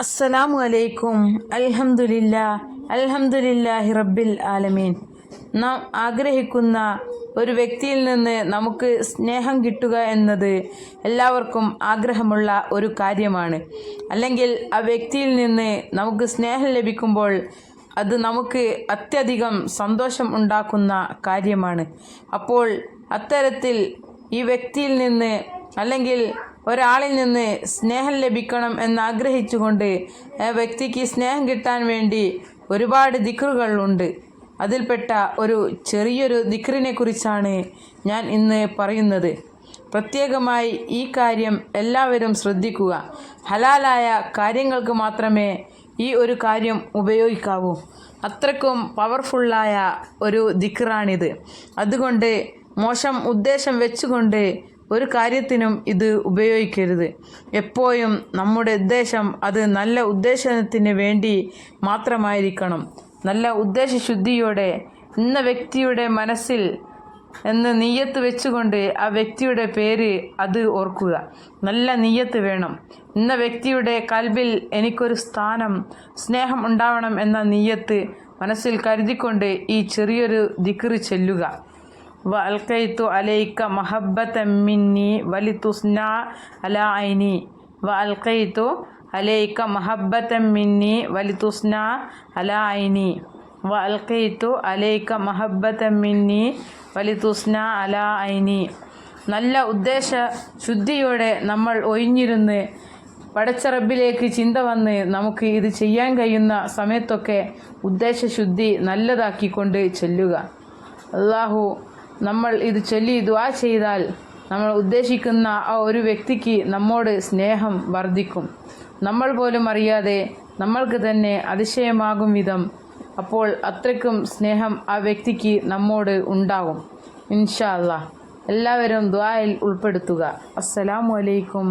അസ്സലാമു അലൈക്കും. അൽഹംദുലില്ലാഹി റബ്ബിൽ ആലമീൻ. നാം ആഗ്രഹിക്കുന്ന ഒരു വ്യക്തിയിൽ നിന്ന് നമുക്ക് സ്നേഹം കിട്ടുക എന്നത് എല്ലാവർക്കും ആഗ്രഹമുള്ള ഒരു കാര്യമാണ്. അല്ലെങ്കിൽ ആ വ്യക്തിയിൽ നിന്ന് നമുക്ക് സ്നേഹം ലഭിക്കുമ്പോൾ അത് നമുക്ക് അത്യധികം സന്തോഷം ഉണ്ടാക്കുന്ന കാര്യമാണ്. അപ്പോൾ അത്തരത്തിൽ ഈ വ്യക്തിയിൽ നിന്ന് അല്ലെങ്കിൽ ഒരാളിൽ നിന്ന് സ്നേഹം ലഭിക്കണം എന്നാഗ്രഹിച്ചുകൊണ്ട് ആ വ്യക്തിക്ക് സ്നേഹം കിട്ടാൻ വേണ്ടി ഒരുപാട് ദിക്റുകളുണ്ട്. അതിൽപ്പെട്ട ഒരു ചെറിയൊരു ദിക്റിനെ കുറിച്ചാണ് ഞാൻ ഇന്ന് പറയുന്നത്. പ്രത്യേകമായി ഈ കാര്യം എല്ലാവരും ശ്രദ്ധിക്കുക. ഹലാലായ കാര്യങ്ങൾക്ക് മാത്രമേ ഈ ഒരു കാര്യം ഉപയോഗിക്കാവൂ. അത്രയ്ക്കും പവർഫുള്ളായ ഒരു ദിക്റാണിത്. അതുകൊണ്ട് മോശം ഉദ്ദേശം വെച്ചുകൊണ്ട് ഒരു കാര്യത്തിനും ഇത് ഉപയോഗിക്കരുത്. എപ്പോഴും നമ്മുടെ ഉദ്ദേശം അത് നല്ല ഉദ്ദേശത്തിന് വേണ്ടി മാത്രമായിരിക്കണം. നല്ല ഉദ്ദേശശുദ്ധിയോടെ ഇന്ന വ്യക്തിയുടെ മനസ്സിൽ എന്ന് നിയ്യത്ത് വെച്ചുകൊണ്ട് ആ വ്യക്തിയുടെ പേര് അത് ഓർക്കുക. നല്ല നിയ്യത്ത് വേണം. ഇന്ന വ്യക്തിയുടെ കൽബിൽ എനിക്കൊരു സ്ഥാനം, സ്നേഹം ഉണ്ടാവണം എന്ന നിയ്യത്ത് മനസ്സിൽ കരുതിക്കൊണ്ട് ഈ ചെറിയൊരു ദിക്റ് ചൊല്ലുക. വഅൽഖൈതു അലൈക മഹബ്ബതൻ മിന്നി വലിതുസ്ന അലാ ഐനി. വഅൽഖൈതു അലൈക മഹബ്ബതൻ മിന്നി വലിതുസ്ന അലാ ഐനി. വഅൽഖൈതു അലൈക മഹബ്ബതൻ മിന്നി വലിതുസ്ന അലാ ഐനി. നല്ല ഉദ്ദേശ ശുദ്ധിയോടെ നമ്മൾ ഒഴിഞ്ഞിരുന്ന് പടച്ച റബ്ബിലേക്ക് ചിന്ത വന്ന് നമുക്ക് ഇത് ചെയ്യാൻ കഴിയുന്ന സമയത്തൊക്കെ ഉദ്ദേശശുദ്ധി നല്ലതാക്കിക്കൊണ്ട് ചൊല്ലുക. അല്ലാഹു നമ്മൾ ഇത് ചൊല്ലി ദുആ ചെയ്താൽ നമ്മൾ ഉദ്ദേശിക്കുന്ന ആ ഒരു വ്യക്തിക്ക് നമ്മോട് സ്നേഹം വർദ്ധിക്കും. നമ്മൾ പോലും അറിയാതെ നമ്മൾക്ക് തന്നെ അതിശയമാകും വിധം അപ്പോൾ അത്രയ്ക്കും സ്നേഹം ആ വ്യക്തിക്ക് നമ്മോട് ഉണ്ടാകും. ഇൻഷാ അല്ലാഹ് എല്ലാവരും ദുആയിൽ ഉൾപ്പെടുത്തുക. അസ്സലാമു അലൈക്കും.